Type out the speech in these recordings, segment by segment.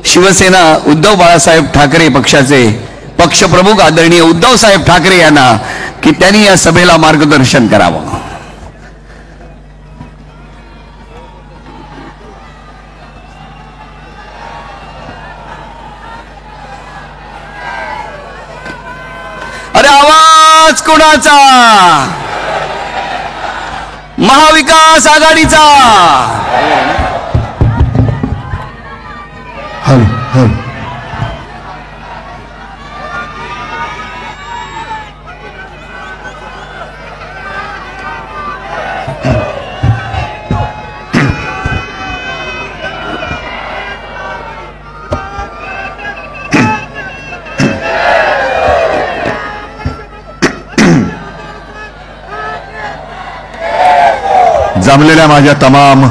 शिवसेना उद्धव बाळासाहेब ठाकरे पक्षाचे पक्षप्रमुख आदरणीय उद्धव साहेब ठाकरे यांना की त्यांनी या सभेला मार्गदर्शन करावं। अरे आवाज कोणाचा? महाविकास आघाडीचा। हल हल जमलेल्या माझ्या तमाम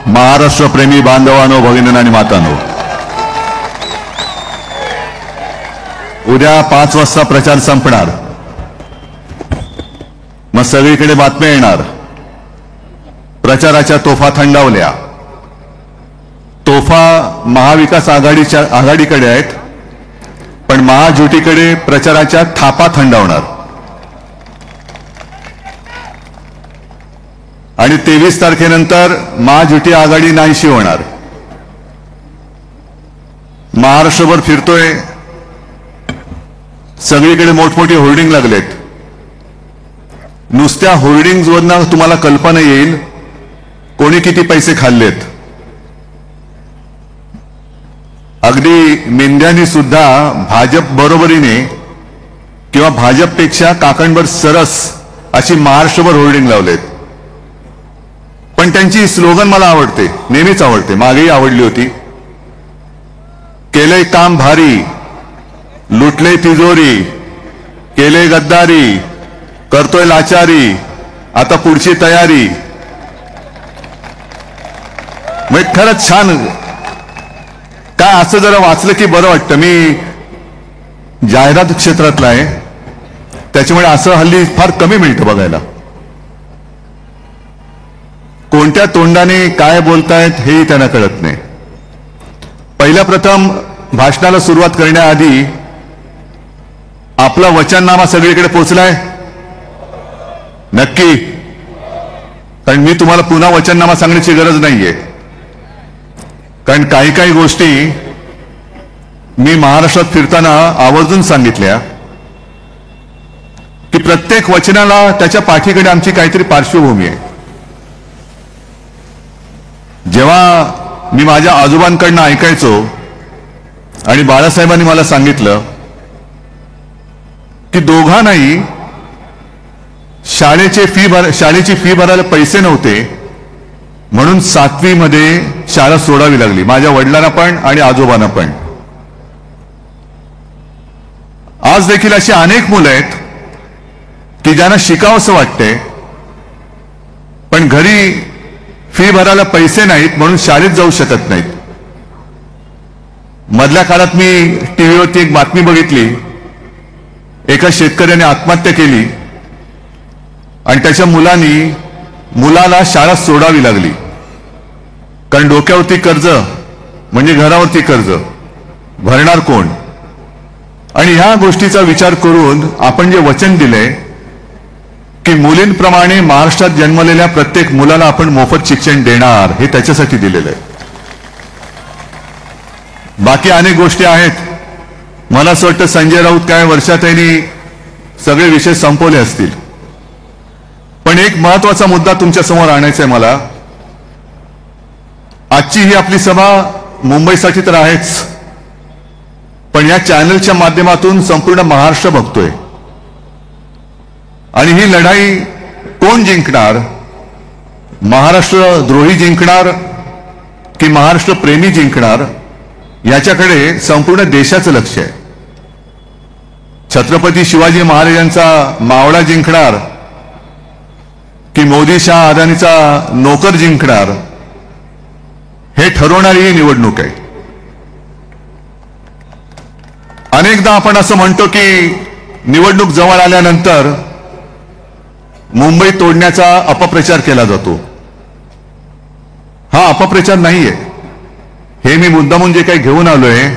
महाराष्ट्र प्रेमी बांधवांनो, भगिनींनो आणि मातांनो, उद्या 5 वाजता प्रचार संपणार, मग सगळीकडे बातम्या येणार, प्रचाराच्या तोफा थंडावल्या। तोफा महाविकास आघाडीकडे आहेत, पण महायुतीकडे प्रचाराच्या थापा थंडावणार। आणि 23 तारखेनंतर महायुती आघाडी नाहीशी होणार। महाराष्ट्रभर फिरतोय, सगळीकडे मोठमोठी होर्डिंग लागलेत। नुसत्या होर्डिंग्जवरनं तुम्हाला कल्पना येईल कोणी किती पैसे खाल्लेत। अगदी मेंढ्यांनी सुद्धा भाजप बरोबरीने किंवा भाजपपेक्षा काकणभर सरस अशी महाराष्ट्रभर होर्डिंग लावलेत। पण त्यांची स्लोगन मला आवडते, नेहमीच आवडते, मागेही आवडली होती। केले काम भारी, लुटले तिजोरी, केले गद्दारी, करतोय लाचारी, आता पुढची तयारी। मग खरंच छान, काय असं जरा वाचलं की बरं वाटतं। मी जाहिरात क्षेत्रातला आहे, त्याच्यामुळे असं हल्ली फार कमी मिळतं बघायला। कोणत्या तोंडाने काय बोलतायत हेही त्यांना कळत नाही। पहिल्या प्रथम भाषणाला सुरुवात करण्याआधी आपला वचननामा सगळीकडे पोहोचलाय नक्की? कारण मी तुम्हाला पुन्हा वचननामा सांगण्याची गरज नाहीये, कारण काही काही गोष्टी मी महाराष्ट्रात फिरताना आवर्जून सांगितल्या की प्रत्येक वचनाला त्याच्या पाठीकडे आमची काहीतरी पार्श्वभूमी आहे। जेव्हा मी माझ्या आजोबांकडनं ऐकायचो आणि बाळासाहेबांनी मला सांगितलं की दोघांनाही शाळेची फी भरायला पैसे नव्हते, म्हणून 7वी मध्ये शाळा सोडावी लागली, माझ्या वडिलांना पण आणि आजोबांना पण। आज देखील अशी अनेक मुलं आहेत की ज्यांना शिकावंसं वाटते, पण घरी फी भरायला पैसे नाहीत म्हणून शाळेत जाऊ शकत नाहीत। मधल्या काळात मी टीव्हीवरती एक बातमी बघितली, एका शेतकऱ्याने आत्महत्या केली आणि त्याच्या मुलाला शाळा सोडावी लागली, कारण डोक्यावरती कर्ज म्हणजे घरावरती कर्ज, भरणार कोण? आणि ह्या गोष्टीचा विचार करून आपण जे वचन दिले की मुलींप्रमाणे महाराष्ट्रात जन्मलेल्या प्रत्येक मुलाला आपण मोफत शिक्षण देणार, हे त्याच्यासाठी दिलेलं आहे। बाकी अनेक गोष्टी आहेत। मला असं वाटतं संजय राऊत काय वर्षात यांनी सगळे विषय संपवले असतील, पण एक महत्वाचा मुद्दा तुमच्या समोर आणायचा आहे मला। आजची ही आपली सभा मुंबईसाठी तर आहेच, पण या चॅनलच्या माध्यमातून संपूर्ण महाराष्ट्र बघतोय। आणि ही लढाई कोण जिंकणार? महाराष्ट्र द्रोही जिंकणार की महाराष्ट्र प्रेमी जिंकणार? याच्याकडे संपूर्ण देशाचं लक्ष आहे। छत्रपती शिवाजी महाराजांचा मावळा जिंकणार की मोदी शाह अदानीचा नोकर जिंकणार, हे ठरवणारी ही निवडणूक आहे। अनेकदा आपण असं म्हणतो की निवडणूक जवळ आल्यानंतर मुंबई तोडण्याचा अपप्रचार केला जातो। हा अपप्रचार नाहीये, हे मी मुद्दामून जे काही घेऊन आलोय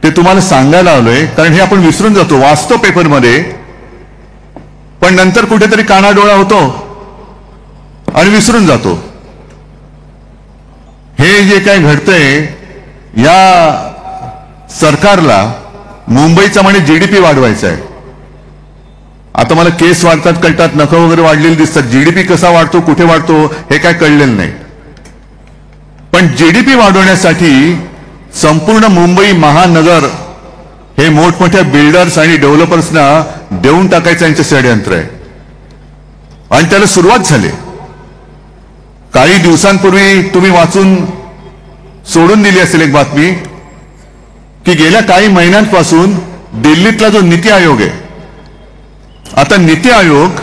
ते तुम्हाला सांगायला आलोय, कारण हे आपण विसरून जातो, वाचतो पेपरमध्ये पण नंतर कुठेतरी कानाडोळा होतो आणि विसरून जातो. हे जे काही घडतंय, या सरकारला मुंबईचा म्हणे जीडीपी वाढवायचा आहे. आता मला केस वाढतात कळतात, नखं वगैरे वाढलेली दिसतात. जीडीपी कसा वाढतो, कुठे वाढतो हे काय कळलेलं नाही. पण जीडीपी वाढवण्यासाठी संपूर्ण मुंबई महानगर हे मोठमोठ्या बिल्डर्स आणि डेव्हलपर्सना देऊन टाकायचं यांचं षडयंत्र आहे. आणि त्याला सुरुवात झाली. काही दिवसांपूर्वी तुम्ही वाचून सोडून दिली असेल एक बातमी की गेल्या काही महिन्यांपासून दिल्लीतला जो नीती आयोग आहे, आता नीती आयोग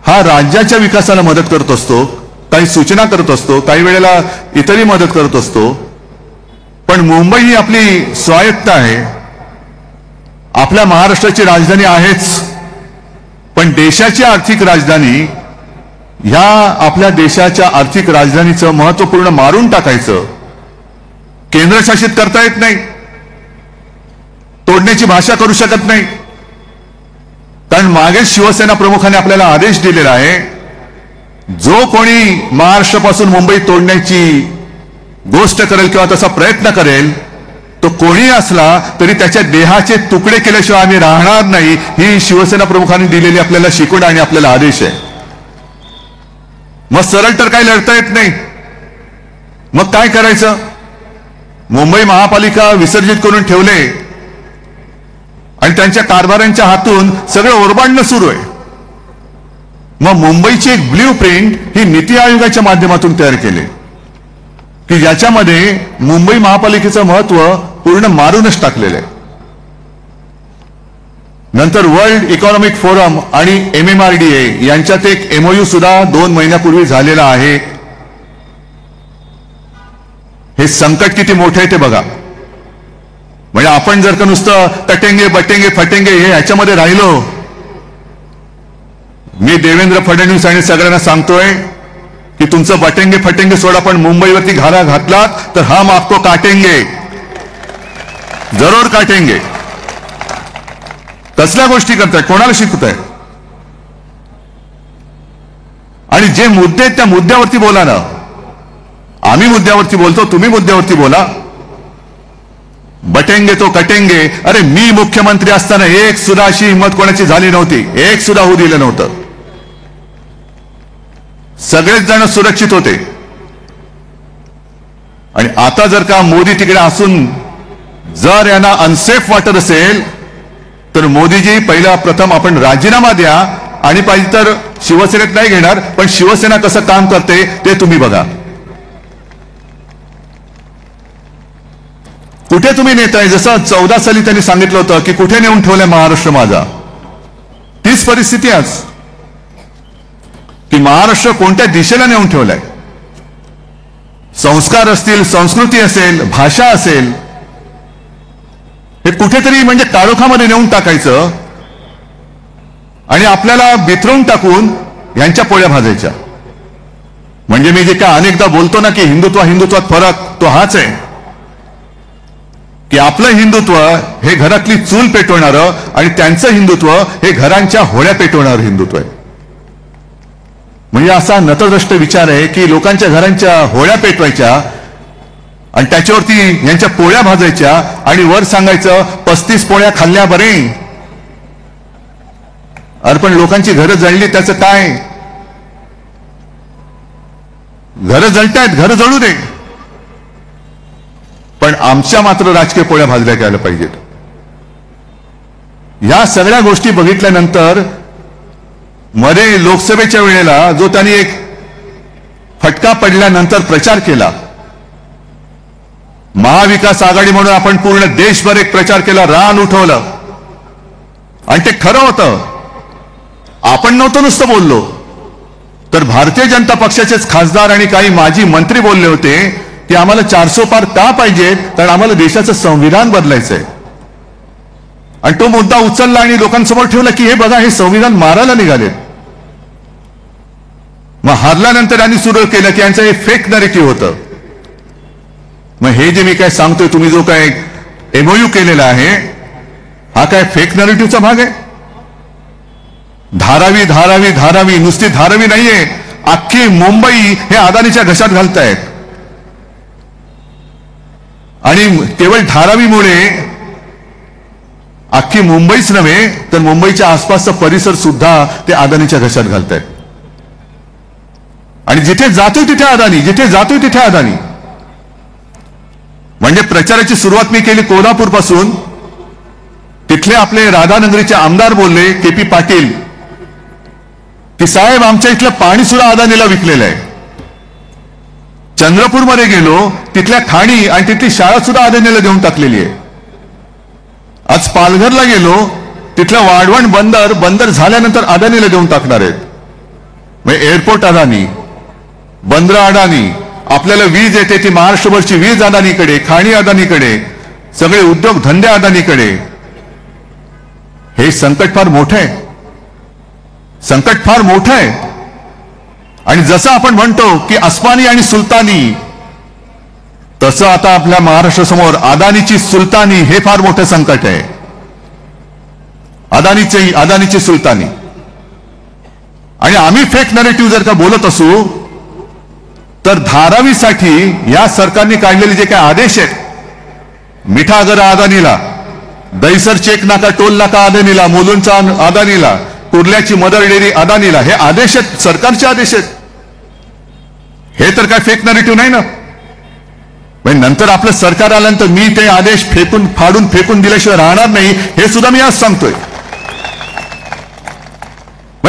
हा राज्याच्या विकासाला मदत करत असतो, काही सूचना करत असतो, काही वेळेला इतरही मदत करत असतो. पण मुंबई ही आपली स्वायत्त आहे, आपल्या महाराष्ट्राची राजधानी आहेच, पण देशाची आर्थिक राजधानी, ह्या आपल्या देशाच्या आर्थिक राजधानीचं महत्वपूर्ण मारून टाकायचं केंद्रशासित करता येत नाही, तोडण्याची भाषा करू शकत नाही. कारण मागे शिवसेना प्रमुखाने आपल्याला आदेश दिलेला आहे, जो कोणी महाराष्ट्रापासून मुंबई तोडण्याची गोष्ट करेल किंवा तसा प्रयत्न करेल, तो कोणी असला तरी त्याच्या देहाचे तुकडे केल्याशिवाय आम्ही राहणार नाही, ही शिवसेना प्रमुखांनी दिलेली आपल्याला शिकवण आणि आपल्याला आदेश आहे. मग सरळ तर काही लढता येत नाही. मग काय करायचं? मुंबई महापालिका विसर्जित करून ठेवले आणि त्यांच्या कारभाऱ्यांच्या हातून सगळं ओरबाडणं सुरू आहे. मग मुंबईची एक ब्ल्यू प्रिंट ही नीती आयोगाच्या माध्यमातून तयार केली की ज्याच्यामध्ये मुंबई महापालिकेचं महत्व पूर्ण मारूनच टाकलेलं आहे. नंतर वर्ल्ड इकॉनॉमिक फोरम आणि MMRDA यांच्यात एक MOU सुद्धा 2 महिन्यापूर्वी झालेला आहे. हे संकट किती मोठे आहे ते बघा. म्हणजे आपण जर का नुसतं तटेंगे बटेंगे फटेंगे हे ह्याच्यामध्ये राहिलो, मी देवेंद्र फडणवीस आणि सगळ्यांना सांगतोय की तुमचं बटेंगे फटेंगे सोडा, पण मुंबईवरती घाला घातलात तर हम आपको काटेंगे, जरूर काटेंगे. कसल्या गोष्टी करताय, कोणाला शिकताय? आणि जे मुद्दे आहेत त्या मुद्द्यावरती बोला ना. आम्ही मुद्द्यावरती बोलतो, तुम्ही मुद्द्यावरती बोला. बटेंगे तो कटेंगे. अरे मी मुख्यमंत्री असताना एक सुद्धा अशी हिंमत कोणाची झाली नव्हती, एक सुद्धा होऊ दिलं नव्हतं. सगळेच जण सुरक्षित होते. आणि आता जर का मोदी तिकडे असून जर यांना अनसेफ वाटत असेल तर मोदीजी पहिला प्रथम आपण राजीनामा द्या, आणि पाहिजे तर शिवसेनेत नाही घेणार पण शिवसेना कसं काम करते ते तुम्ही बघा. कुठे तुम्ही नेताय? जसं 14 साली त्यांनी सांगितलं होतं की कुठे नेऊन ठेवलाय महाराष्ट्र माझा, तीच परिस्थिती आज की महाराष्ट्र कोणत्या दिशेला नेऊन ठेवलाय. संस्कार असतील, संस्कृती असेल, भाषा असेल, हे कुठेतरी म्हणजे काळोखामध्ये नेऊन टाकायचं आणि आपल्याला बिथरून टाकून यांच्या पोळ्या भाजायच्या. म्हणजे मी जे काय अनेकदा बोलतो ना की हिंदुत्वात फरक तो हाच आहे की आपलं हिंदुत्व हे घरातली चूल पेटवणारं आणि त्यांचं हिंदुत्व हे घरांच्या होळ्या पेटवणारं हिंदुत्व आहे. म्हणजे असा नतद्रष्ट विचार आहे की लोकांच्या घरांच्या होळ्या पेटवायच्या आणि त्याच्यावरती यांच्या पोळ्या भाजायच्या आणि वर सांगायचं 35 पोळ्या खाल्ल्या बरे. अरे पण लोकांची घरं जळली त्याचं काय? घरं जळतायत, घरं जळू दे, पण आमच्या मात्र राजकीय पोळ्या भाजल्या गेल्या पाहिजेत. या सगळ्या गोष्टी बघितल्यानंतर मध्ये लोकसभेच्या वेळेला जो त्यांनी एक फटका पडल्यानंतर प्रचार केला, महाविकास आघाडी म्हणून आपण पूर्ण देशभर एक प्रचार केला, रान उठवलं आणि ते खरं होतं. आपण नव्हतं नुसतं बोललो, तर भारतीय जनता पक्षाचेच खासदार आणि काही माजी मंत्री बोलले होते की आम्हाला 400 पार का पाहिजे, कारण आम्हाला देशाचं संविधान बदलायचंय. आणि तो मुद्दा उचलला आणि लोकांसमोर ठेवला की हे बघा, हे संविधान मारायला निघाले. मग हारल्यानंतर यांनी सुरू केलं की यांचं हे फेक नरेटिव्ह होतं. मग हे जे मी काय सांगतोय, तुम्ही जो काय एमओयू केलेला आहे, हा काय फेक नरेटिव्हचा भाग आहे? धारावी धारावी धारावी, नुसती धारावी नाहीये, अख्खी मुंबई हे अदानीच्या घशात घालतायत. आणि केवळ धारावीमुळे अख्खी मुंबईच नव्हे तर मुंबईच्या आसपासचा परिसर सुद्धा ते अदानीच्या घशात घालतायत. आणि जिथे जातोय तिथे अदानी, जिथे जातोय तिथे अदानी. म्हणजे प्रचाराची सुरुवात मी केली कोल्हापूर पासून. तिथले आपले राधानगरीचे आमदार बोलले, के.पी. पाटील, की साहेब आमच्या इथलं पाणी सुद्धा अदानीला विकलेलं आहे. चंद्रपूरमध्ये गेलो, तिथल्या खाणी आणि तिथली शाळा सुद्धा अदानीला देऊन टाकलेली आहे. आज पालघरला गेलो, तिथलं वाढवण बंदर झाल्यानंतर अदानीला देऊन टाकणार आहेत. म्हणजे एअरपोर्ट अदानी, बंदर अदानी, आपल्याला वीज येते ती महाराष्ट्रभरची वीज अदानीकडे, खाणी अदानीकडे, सगळे उद्योग धंदे अदानीकडे. हे संकट फार मोठं आहे, संकट फार मोठं आहे. आणि जसं आपण म्हणतो की अस्मानी आणि सुलतानी, तसं आता आपल्या महाराष्ट्रासमोर अदानीची सुलतानी हे फार मोठं संकट आहे. अदानीची सुलतानी. आणि आम्ही फेक नरेटिव्ह जर का बोलत असू तर धारावीसाठी या सरकारने काढलेले जे काही आदेश आहेत, मिठागर अदानीला, दहिसर चेक नाका टोल नाका अदानीला, मुलुंडचा अदानीला, कुर्ल्याची मदर डेअरी अदानीला, हे आदेश आहेत, सरकारचे आदेश आहेत. हे तर काय फेक नरेटिव्ह नाही ना. नंतर आपलं सरकार आल्यानंतर मी ते आदेश फाडून फेकून दिल्याशिवाय राहणार नाही, हे सुद्धा मी आज सांगतोय.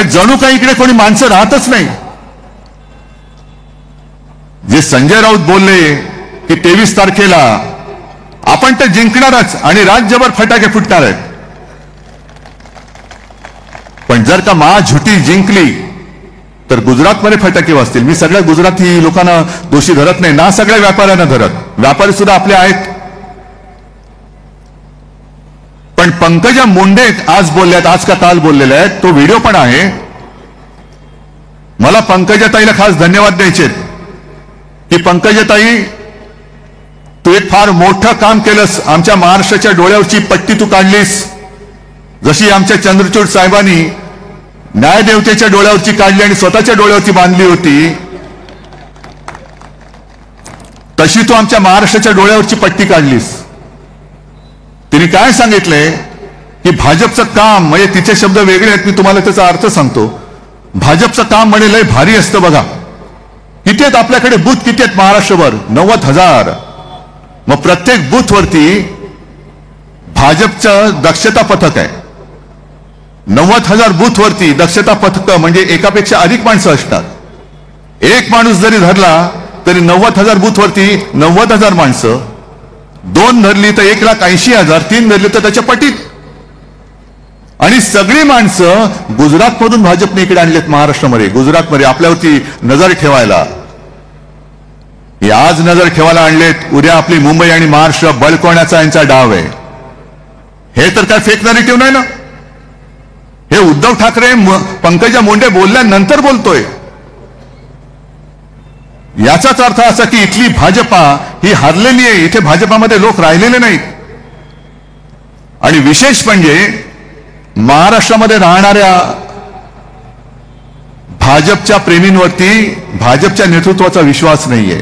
जणू काही इकडे कोणी माणसं राहतच नाही. जे संजय राऊत बोलले की 23 तारखेला आपण तर जिंकणारच आणि राज्यभर फटाके फुटणार आहेत. पण जर का महाझुटी जिंकली तर गुजरातमध्ये फटाके वाजतील. मी सगळ्या गुजराती लोकांना दोषी धरत नाही, ना सगळ्या व्यापाऱ्यांना धरत, व्यापारी सुद्धा आपले आहेत. पण पंकजा मुंडे आज बोलल्यात, आज का काल बोललेल्या आहेत, तो व्हिडिओ पण आहे. मला पंकजाताईला खास धन्यवाद द्यायचे की पंकजाताई, तू एक फार मोठं काम केलंस. आमच्या महाराष्ट्राच्या डोळ्यावरची पट्टी तू काढलीस. जशी आमच्या चंद्रचूड साहेबांनी न्यायदेवतेच्या डोळ्यावरची काढली आणि स्वतःच्या डोळ्यावरची बांधली होती, तशी तू आमच्या महाराष्ट्राच्या डोळ्यावरची पट्टी काढलीस. तिने काय सांगितलंय की भाजपचं काम, म्हणजे तिचे शब्द वेगळे आहेत, मी तुम्हाला त्याचा अर्थ सांगतो. भाजपचं काम म्हणे लय भारी असतं बघा. किती आहेत आपल्याकडे बूथ, किती आहेत महाराष्ट्रभर? 90,000. मग प्रत्येक बूथवरती भाजपचं दक्षता पथक आहे. 90,000 बूथवरती दक्षता पथक म्हणजे एकापेक्षा अधिक माणसं असतात. एक माणूस जरी धरला तरी 90,000 बूथवरती 90,000 माणसं. 2 धरली तर 1,80,000, 3 धरली तर त्याच्या पटीत. आणि सगळी माणसं गुजरातमधून भाजपने इकडे आणलेत महाराष्ट्रामध्ये, गुजरातमध्ये आपल्यावरती नजर ठेवायला. आज नजर ठेवायला आणलेत, उद्या आपली मुंबई आणि महाराष्ट्र बळकवण्याचा यांचा डाव आहे. हे तर काय फेक नरेटिव्ह नाही ना. हे उद्धव ठाकरे पंकजा मुंडे बोलल्यानंतर बोलतोय. याचाच अर्थ असा की इथली भाजपा ही हरलेली आहे, इथे भाजपामध्ये लोक राहिलेले नाहीत. आणि विशेष म्हणजे महाराष्ट्रामध्ये राहणाऱ्या भाजपच्या प्रेमींवरती भाजपच्या नेतृत्वाचा विश्वास नाहीये.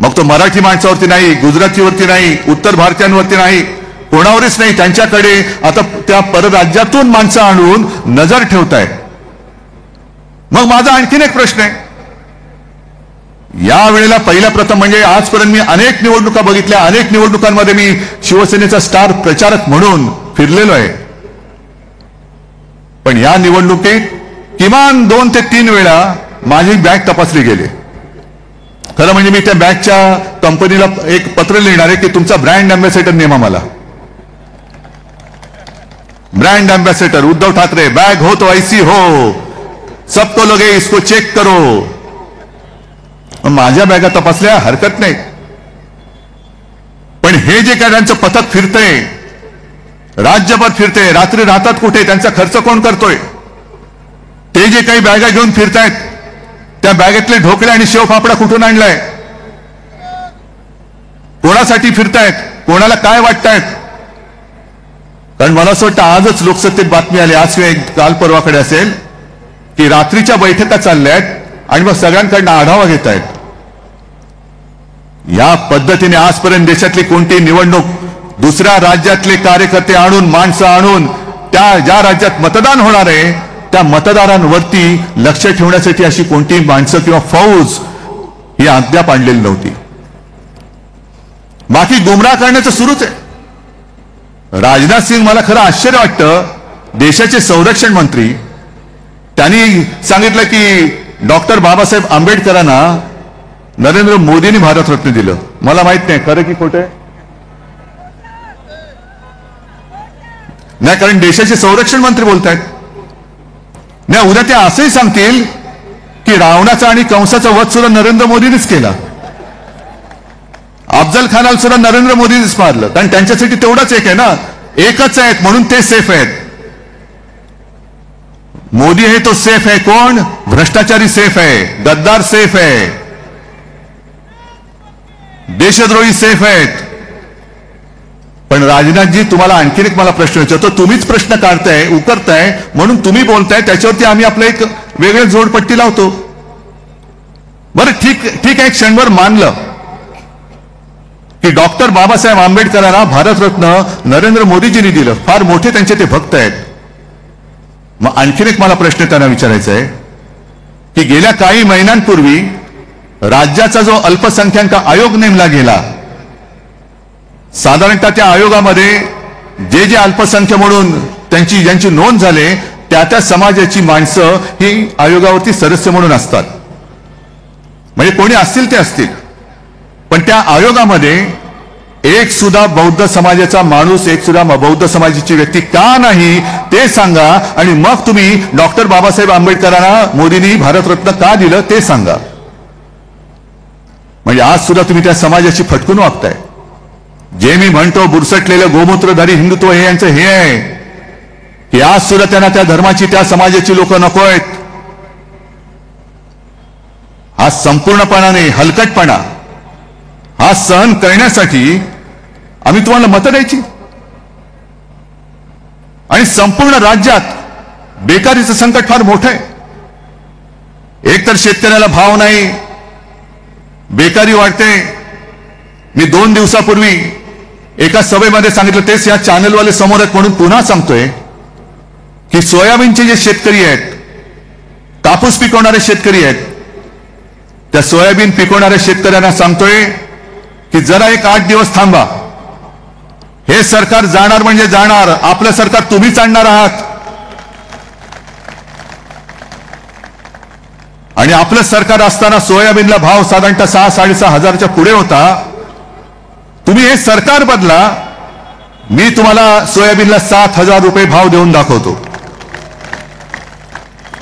मग तो मराठी माणसावरती नाही, गुजरातीवरती नाही, उत्तर भारतीयांवरती नाही, कोणावरच नाही. त्यांच्याकडे आता त्या परराज्यातून माणसं आणून नजर ठेवतायत. मग माझा आणखीन एक प्रश्न आहे. या वेळेला पहिला प्रथम म्हणजे आजपर्यंत मी अनेक निवडणुका बघितल्या, अनेक निवडणुकांमध्ये मी शिवसेनेचा स्टार प्रचारक म्हणून फिरलेलो आहे. पण या निवडणुकीत किमान 2 ते 3 वेळा माझी बॅग तपासली गेली. खरं म्हणजे मी त्या बॅगच्या कंपनीला एक पत्र लिहिणार आहे की तुमचा ब्रँड अँबॅसेडर नेमा मला. Brand ambassador Uddhav Thackeray, bag हो तो ऐसी हो, सबको लगे इसको चेक करो. माझ्या बॅगा तपासल्या हरकत नाही. पण हे जे काय त्यांचं पथक फिरतंय, राज्यभर फिरते, रात्री राहतात कुठे, त्यांचा खर्च कोण करतोय? ते जे काही बॅगा घेऊन फिरतायत, त्या बॅगेतले ढोकळे आणि शेवफाफडा कुठून आणलाय? कोणासाठी फिरतायत, कोणाला काय वाटतायत? कारण मला असं वाटतं आजच लोकसत्तेत बातमी आली, आज किंवा काल परवाकडे असेल, की रात्रीच्या बैठका चालल्यात आणि मग सगळ्यांकडनं आढावा घेत आहेत. या पद्धतीने आजपर्यंत देशातली कोणती निवडणूक दुसऱ्या राज्यातले कार्यकर्ते आणून, माणसं आणून, त्या ज्या राज्यात मतदान होणार आहे त्या मतदारांवरती लक्ष ठेवण्यासाठी अशी कोणती माणसं किंवा फौज ही अद्याप आणलेली नव्हती. बाकी गुमराह करण्याचं सुरूच आहे. राजनाथ सिंग, मला खरं आश्चर्य वाटतं, देशाचे संरक्षण मंत्री, त्यांनी सांगितलं की डॉक्टर बाबासाहेब आंबेडकरांना नरेंद्र मोदींनी भारतरत्न दिलं. मला माहित नाही खरं की खोटं आहे. नाही, कारण देशाचे संरक्षण मंत्री बोलतायत. नाही, उद्या ते असंही सांगतील की रावणाचा आणि कंसाचा वध सुद्धा नरेंद्र मोदींनीच केला, अफजल खानाला सुद्धा नरेंद्र मोदींनीच मारलं. कारण त्यांच्यासाठी तेवढाच एक आहे ना, एकच आहेत म्हणून ते सेफ आहेत. मोदी आहे तो सेफ आहे. कोण? भ्रष्टाचारी सेफ आहे, गद्दार सेफ आहे, देशद्रोही सेफ आहेत. पण राजनाथजी, तुम्हाला आणखीन एक मला प्रश्न विचारतो. तुम्हीच प्रश्न काढताय, उकरताय, म्हणून तुम्ही बोलताय, त्याच्यावरती आम्ही आपलं एक वेगळे जोडपट्टी लावतो. बरं, ठीक आहे, क्षणभर मानलं की डॉक्टर बाबासाहेब आंबेडकरांना भारतरत्न नरेंद्र मोदीजींनी दिलं, फार मोठे त्यांचे ते भक्त आहेत. मग आणखीन एक मला प्रश्न त्यांना विचारायचा आहे की गेल्या काही महिन्यांपूर्वी राज्याचा जो अल्पसंख्याक आयोग नेमला गेला, साधारणतः त्या आयोगामध्ये जे अल्पसंख्य म्हणून ज्यांची नोंद झाली त्या समाजाची माणसं ही आयोगावरती सदस्य म्हणून असतात. म्हणजे कोणी असतील ते असतील, पण त्या आयोगामध्ये एक सुद्धा बौद्ध समाजाचा माणूस, एक सुद्धा बौद्ध समाजाची व्यक्ती का नाही ते सांगा, आणि मग तुम्ही डॉक्टर बाबासाहेब आंबेडकरांना मोदींनी भारतरत्न का दिलं ते सांगा. म्हणजे आज सुद्धा तुम्ही त्या समाजाची फटकून वागताय. जे मी म्हणतो बुरसटलेलं गोमूत्रधारी हिंदुत्व हे यांचं हे आहे की आज सुद्धा त्यांना त्या धर्माची, त्या समाजाची लोक नको आहेत. हा संपूर्णपणाने हलकटपणा, हा सहन करण्यासाठी आम्ही तुम्हाला मतं द्यायची. आणि संपूर्ण राज्यात बेकारीचं संकट फार मोठं आहे. एकतर शेतकऱ्याला भाव नाही, बेकारी वाढते. मी 2 दिवसापूर्वी एका सभेमध्ये सांगितलं, तेच या चॅनलवाले समोर आहेत म्हणून पुन्हा सांगतोय की सोयाबीनचे जे शेतकरी आहेत, कापूस पिकवणारे शेतकरी आहेत, त्या सोयाबीन पिकवणाऱ्या शेतकऱ्यांना सांगतोय की जरा एक 8 दिवस थांबा. हे सरकार जाणार म्हणजे जाणार, आपलं सरकार तुम्हीच आणणार आहात. आणि आपलं सरकार असताना सोयाबीनला भाव साधारणतः 6-6.5 हजाराच्या पुढे होता. तुम्ही हे सरकार बदला, मी तुम्हाला सोयाबीनला 7,000 रुपये भाव देऊन दाखवतो.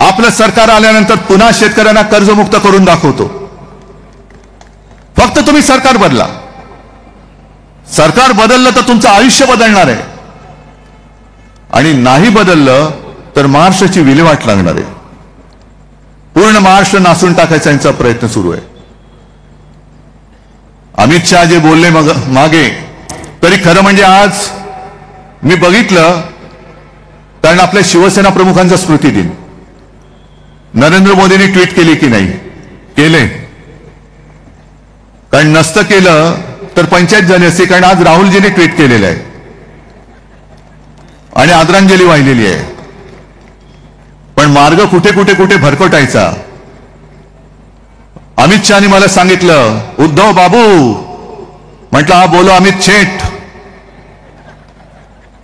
आपलं सरकार आल्यानंतर पुन्हा शेतकऱ्यांना कर्जमुक्त करून दाखवतो. फक्त तुम्ही सरकार बदला. सरकार बदललं तर तुमचं आयुष्य बदलणार आहे, आणि नाही बदललं तर महाराष्ट्राची विल्हेवाट लागणार आहे. पूर्ण महाराष्ट्र नासून टाकायचा यांचा प्रयत्न सुरू आहे. अमित शहा जे बोलले मागे, तरी खरं म्हणजे आज मी बघितलं, कारण आपल्या शिवसेना प्रमुखांचा स्मृती दिन नरेंद्र मोदींनी ट्विट केली की नाही? केले. कारण नसतं केलं तर पंचायत झाली असती. कारण आज राहुलजींनी ट्विट केलेलं आहे आणि आदरांजली वाहिलेली आहे. पण मार्ग कुठे कुठे कुठे भरकटायचा. अमित शहानी मला सांगितलं, उद्धव बाबू, म्हटलं हा बोलो अमित शेठ.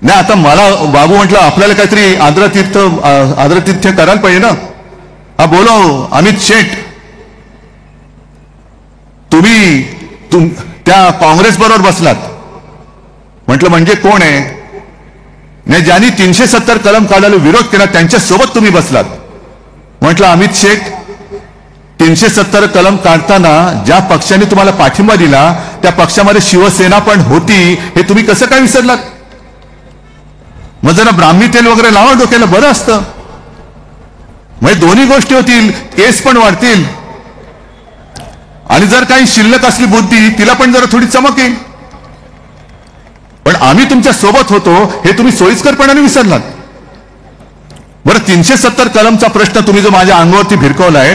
नाही, आता मला बाबू म्हटलं, आपल्याला काहीतरी आदरातिथ्य करायला पाहिजे ना. हा बोलो अमित शेठ. तुम्ही त्या काँग्रेस बरोबर बसलात. म्हटलं म्हणजे कोण आहे? नाही, ज्यांनी 370 कलम काढायला विरोध केला त्यांच्यासोबत तुम्ही बसलात. म्हटलं अमित शेठ, 370 कलम काढताना ज्या पक्षाने तुम्हाला पाठिंबा दिला त्या पक्षामध्ये शिवसेना पण होती, हे तुम्ही कसं काय विसरलात? मग जरा ब्राह्मी तेल वगैरे लावा डोक्याला, बरं असतं. म्हणजे दोन्ही गोष्टी होतील, केस पण वाढतील, आणि जर काही शिल्लक असली बुद्धी तिला पण जरा थोडी चमक येईल. आम्ही तुमच्या सोबत होतो हे तुम्ही सोयीस्करपणाने विसरलात. बरं, 370 कलमचा प्रश्न तुम्ही जो माझ्या अंगावरती भिरकवलाय,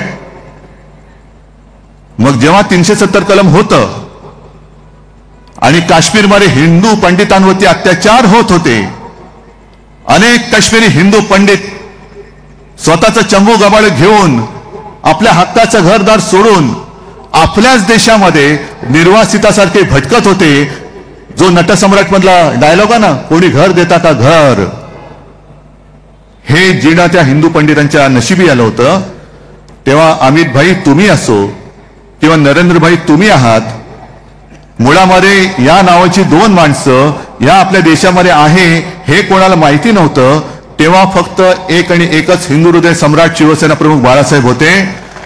मग जेव्हा 370 कलम होतं आणि काश्मीरमध्ये हिंदू पंडितांवरती अत्याचार होत होते, अनेक काश्मीरी हिंदू पंडित स्वतःचं चंबू गबाळ घेऊन आपल्या हक्काचं घरदार सोडून आपल्याच देशामध्ये निर्वासितासारखे भटकत होते. जो नटसम्राट मधला डायलॉग आहे ना, कोणी घर देता का घर, हे जिणं त्या हिंदू पंडितांच्या नशिबी आलं होतं. तेव्हा अमित भाई तुम्ही असो किंवा नरेंद्र भाई तुम्ही आहात, मुळामध्ये या नावाची 2 माणसं या आपल्या देशामध्ये आहे हे कोणाला माहिती नव्हतं. तेव्हा फक्त एक आणि एकच हिंदू हृदय सम्राट शिवसेना प्रमुख बाळासाहेब होते,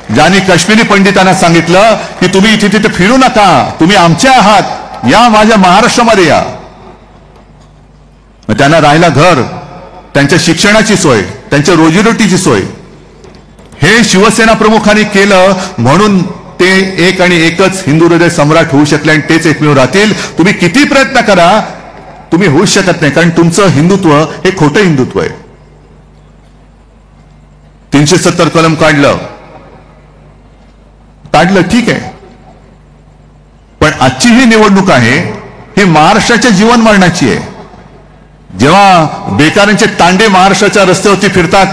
ज्यांनी काश्मीरी पंडितांना सांगितलं की तुम्ही इथे तिथे फिरू नका, तुम्ही आमचे आहात, या माझ्या महाराष्ट्रामध्ये या. त्यांना राहायला घर, त्यांच्या शिक्षणाची सोय, त्यांच्या रोजीरोटीची सोय हे शिवसेना प्रमुखांनी केलं, म्हणून ते एक आणि एकच हिंदू हृदय सम्राट होऊ शकले आणि तेच एकमेव राहतील. तुम्ही किती प्रयत्न करा, तुम्ही होऊ शकत नाही, कारण तुमचं हिंदुत्व हे खोटं हिंदुत्व आहे. 370 कलम काढलं ठीक आहे, पण आजची ही निवडणूक आहे ही महाराष्ट्राच्या जीवन मरणाची आहे. जेव्हा बेकारांचे तांडे महाराष्ट्राच्या रस्त्यावरती फिरतात,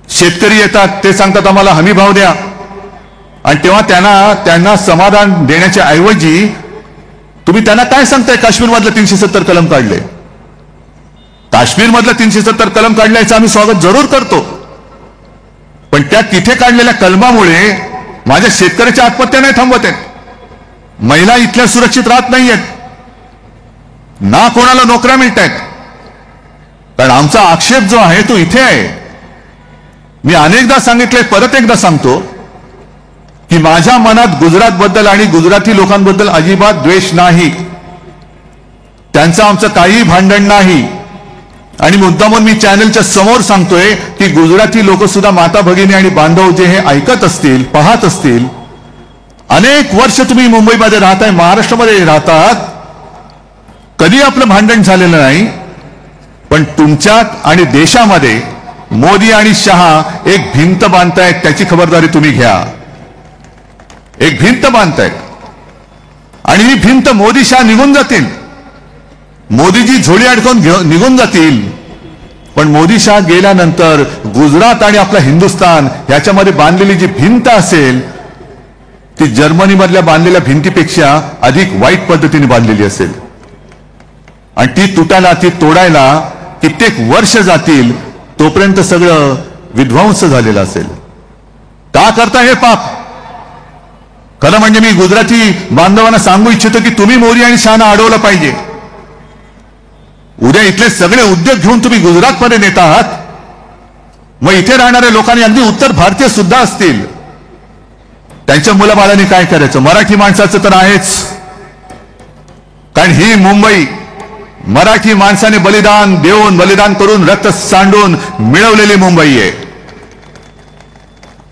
शेतकरी येतात, ते सांगतात आम्हाला हमी भाव द्या, आणि तेव्हा त्यांना समाधान देण्याच्या ऐवजी तुम्ही त्यांना काय सांगताय? काश्मीरमधलं 370 कलम काढले. काश्मीरमधलं 370 कलम काढल्याचं आम्ही स्वागत जरूर करतो, पण त्या तिथे काढलेल्या कलमामुळे माझ्या शेतकऱ्याच्या आत्महत्या नाही थांबवत आहेत, महिला इथल्या सुरक्षित राहत नाहीयेत, ना कोणाला नोकऱ्या मिळत आहेत. कारण आमचा आक्षेप जो आहे तो इथे आहे. मी अनेकदा सांगितले, परत एकदा सांगतो की माझ्या मनात गुजरात बद्दल आणि गुजराती लोकांबद्दल अजिबात द्वेष नाही, त्यांचं आमचं काही भांडण नाही. आणि मुद्दामून मी चॅनलच्या समोर सांगतोय की गुजराती लोक सुद्धा माता भगिनी आणि बांधव जे हे ऐकत असतील, पाहत असतील, अनेक वर्ष तुम्ही मुंबईमध्ये राहताय, महाराष्ट्रामध्ये राहतात, कधी आपलं भांडण झालेलं नाही, पण तुमच्यात आणि देशामध्ये मोदी आणि शहा एक भिंत बांधतायत, त्याची खबरदारी तुम्ही घ्या. एक भिंत बांधतायत आणि ही भिंत मोदी शहा निघून जातील, मोदीजी झोळी अडकवून निघून जातील, पण मोदी शहा गेल्यानंतर गुजरात आणि आपला हिंदुस्थान याच्यामध्ये बांधलेली जी भिंत असेल ती जर्मनीमधल्या बांधलेल्या भिंतीपेक्षा अधिक वाईट पद्धतीने बांधलेली असेल, आणि ती तुटायला, ती तोडायला कित्येक वर्ष जातील, तोपर्यंत सगळं विध्वंस झालेलं असेल. का करता हे पाप? खरं म्हणजे मी गुजराती बांधवांना सांगू इच्छितो की तुम्ही मोदी आणि शहाना अडवलं पाहिजे. उद्या इथले सगळे उद्योग घेऊन तुम्ही गुजरातमध्ये नेत आहात, मग इथे राहणाऱ्या लोकांनी, अगदी उत्तर भारतीय सुद्धा असतील, त्यांच्या मुलाबाळांनी काय करायचं? मराठी माणसाचं तर आहेच, कारण ही मुंबई मराठी माणसाने बलिदान करून रक्त सांडून मिळवलेली मुंबई आहे.